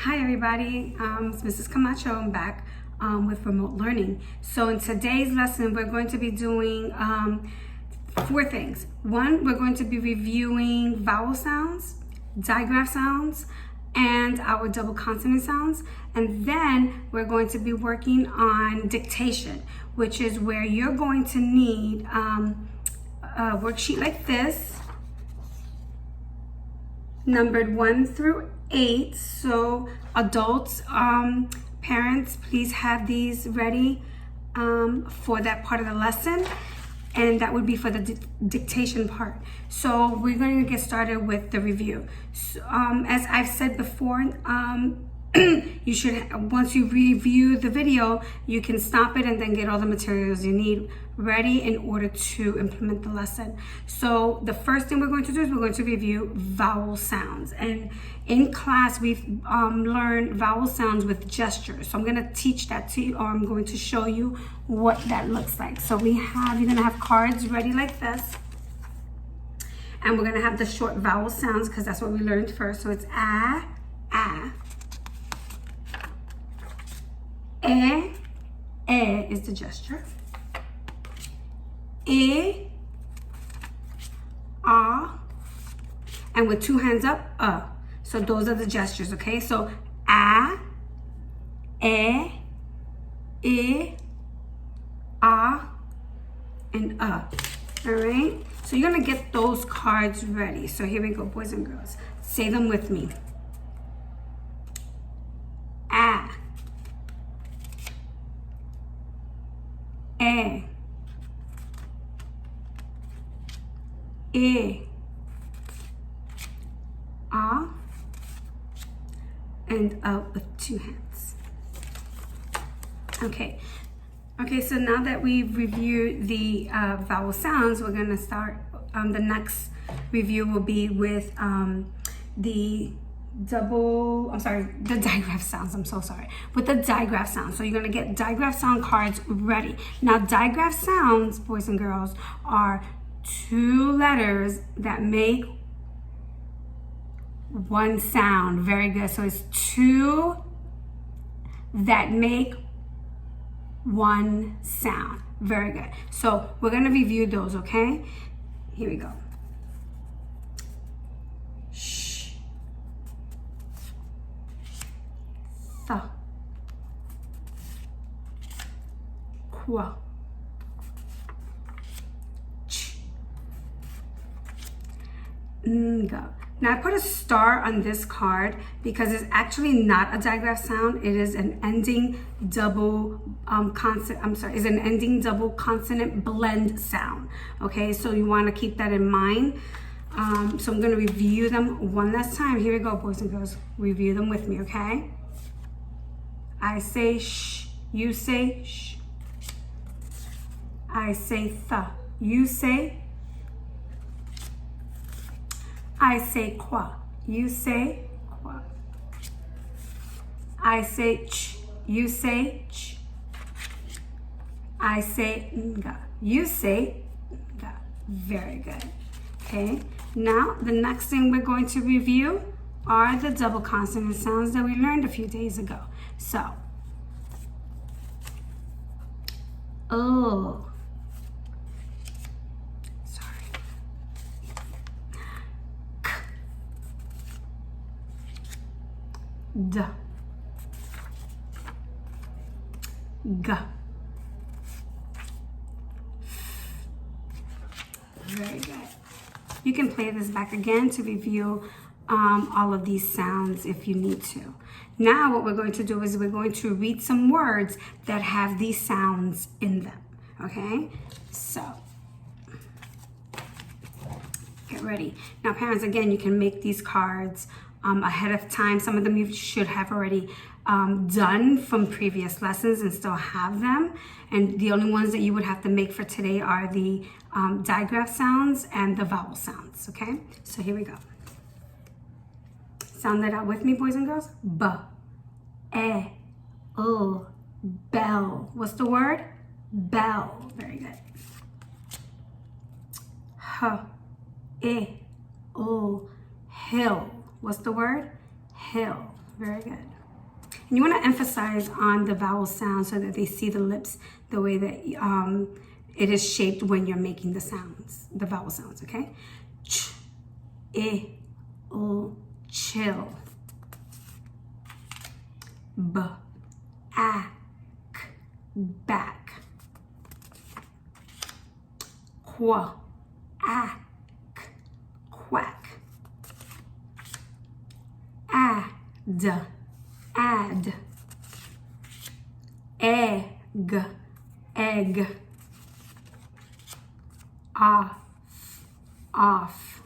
Hi everybody, it's Mrs. Camacho. I'm back with remote learning. So in today's lesson, we're going to be doing 4 things. 1, we're going to be reviewing vowel sounds, digraph sounds, and our double consonant sounds. And then we're going to be working on dictation, which is where you're going to need a worksheet like this, numbered 1 through 8. So adults, parents, please have these ready for that part of the lesson, and that would be for the dictation part. So we're going to get started with the review. So, as I've said before, you should, once you review the video, you can stop it and then get all the materials you need ready in order to implement the lesson. So the first thing we're going to do is we're going to review vowel sounds. And in class, we've learned vowel sounds with gestures. So I'm going to teach that to you, or I'm going to show you what that looks like. So you're going to have cards ready like this. And we're going to have the short vowel sounds because that's what we learned first. So it's ah, E is the gesture. I, ah, and with 2 hands up, So those are the gestures, okay? So a, I, ah, and All right? So you're gonna get those cards ready. So here we go, boys and girls. Say them with me. A, E, I, ah, and with 2 hands. Okay, so now that we've reviewed the vowel sounds, we're gonna start, the next review will be with the digraph sounds. I'm so sorry. With the digraph sounds. So you're going to get digraph sound cards ready. Now, digraph sounds, boys and girls, are 2 letters that make 1 sound. Very good. So it's 2 that make 1 sound. Very good. So we're going to review those, okay? Here we go. Th, qua, ch, nga. Now I put a star on this card because it's actually not a digraph sound. It is an ending double is an ending double consonant blend sound. Okay, so you want to keep that in mind. So I'm going to review them one last time. Here we go, boys and girls. Review them with me, okay? I say sh, you say sh. I say th, you say. I say qua, you say qua. I say ch, you say ch. I say nga, you say nga. Very good. Okay, now the next thing we're going to review are the double consonant sounds that we learned a few days ago. So, oh, sorry, k, d, g. Very good. You can play this back again to review all of these sounds if you need to. Now what we're going to do is we're going to read some words that have these sounds in them, okay? So, get ready. Now parents, again, you can make these cards ahead of time. Some of them you should have already done from previous lessons and still have them. And the only ones that you would have to make for today are the digraph sounds and the vowel sounds, okay? So here we go. Sound that out with me, boys and girls. B, e, l, bell. What's the word? Bell. Very good. H, I, l, hill. What's the word? Hill. Very good. And you want to emphasize on the vowel sound so that they see the lips the way that it is shaped when you're making the sounds, the vowel sounds, okay? Ch, I, L, chill. B, A, K, back. Qua, A, K, quack. Add, add. Egg, egg. Off, off.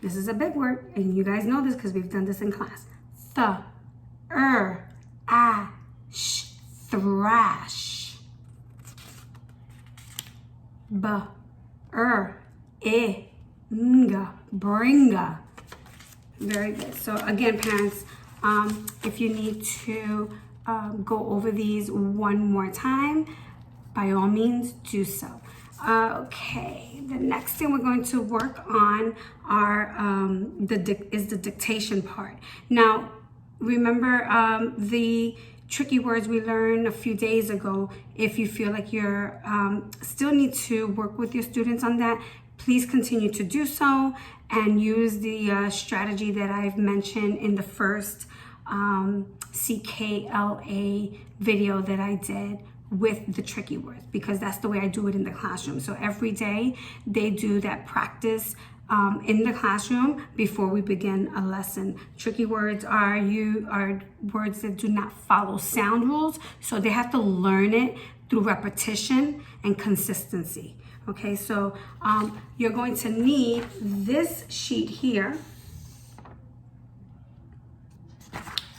This is a big word, and you guys know this because we've done this in class. Ash, thrash. Bringa. Very good. So again, parents, if you need to go over these one more time, by all means do so. Okay, the next thing we're going to work on are is the dictation part. Now, remember the tricky words we learned a few days ago. If you feel like you're still need to work with your students on that, please continue to do so and use the strategy that I've mentioned in the first CKLA video that I did with the tricky words, because that's the way I do it in the classroom. So every day they do that practice in the classroom before we begin a lesson. Tricky words are words that do not follow sound rules, so they have to learn it through repetition and consistency. Okay, so you're going to need this sheet here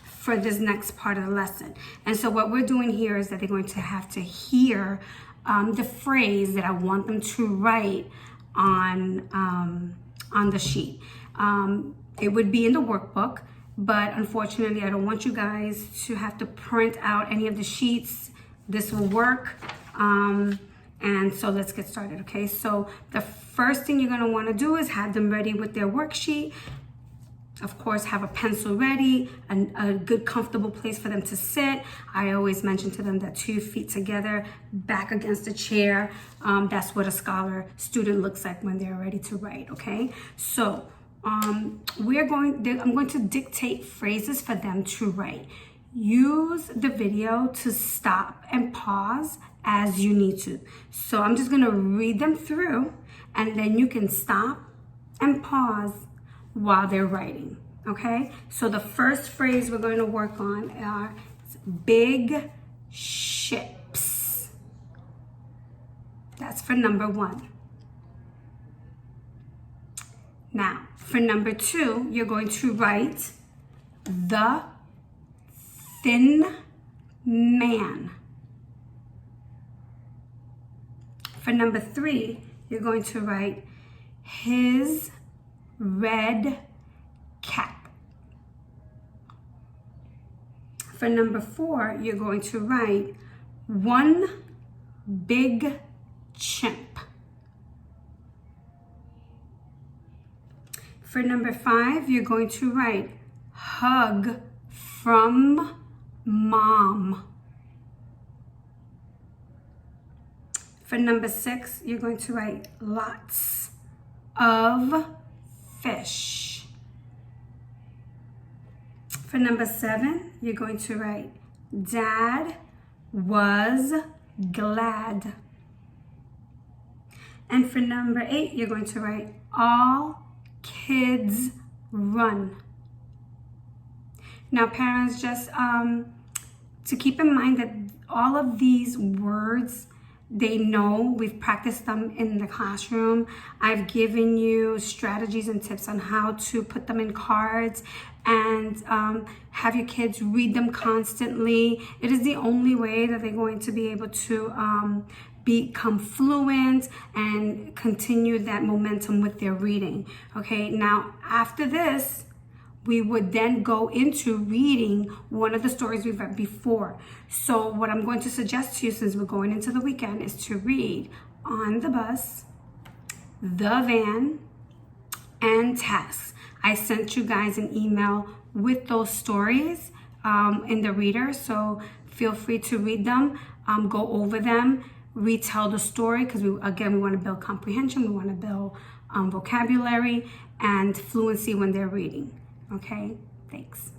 for this next part of the lesson. And so what we're doing here is that they're going to have to hear the phrase that I want them to write on the sheet. It would be in the workbook, but unfortunately I don't want you guys to have to print out any of the sheets. This will work. And so let's get started, okay? So the first thing you're gonna wanna do is have them ready with their worksheet. Of course, have a pencil ready, a good comfortable place for them to sit. I always mention to them that 2 feet together, back against a chair. That's what a scholar student looks like when they're ready to write, okay? So I'm going to dictate phrases for them to write. Use the video to stop and pause as you need to. So I'm just gonna read them through, and then you can stop and pause while they're writing, okay? So the first phrase we're going to work on are big ships. That's for number 1. Now, for number 2, you're going to write the thin man. For number 3, you're going to write his red cap. For number 4, you're going to write one big chimp. For number 5, you're going to write hug from mom. For number 6, you're going to write lots of fish. For number 7, you're going to write Dad was glad. And for number 8, you're going to write all kids run. Now parents, just to keep in mind that all of these words, they know, we've practiced them in the classroom. I've given you strategies and tips on how to put them in cards and have your kids read them constantly. It is the only way that they're going to be able to become fluent and continue that momentum with their reading. Okay, now after this, we would then go into reading one of the stories we've read before. So what I'm going to suggest to you, since we're going into the weekend, is to read On the Bus, The Van, and Tasks. I sent you guys an email with those stories in the reader, so feel free to read them, go over them, retell the story, because we want to build comprehension, we want to build vocabulary and fluency when they're reading. Okay, thanks.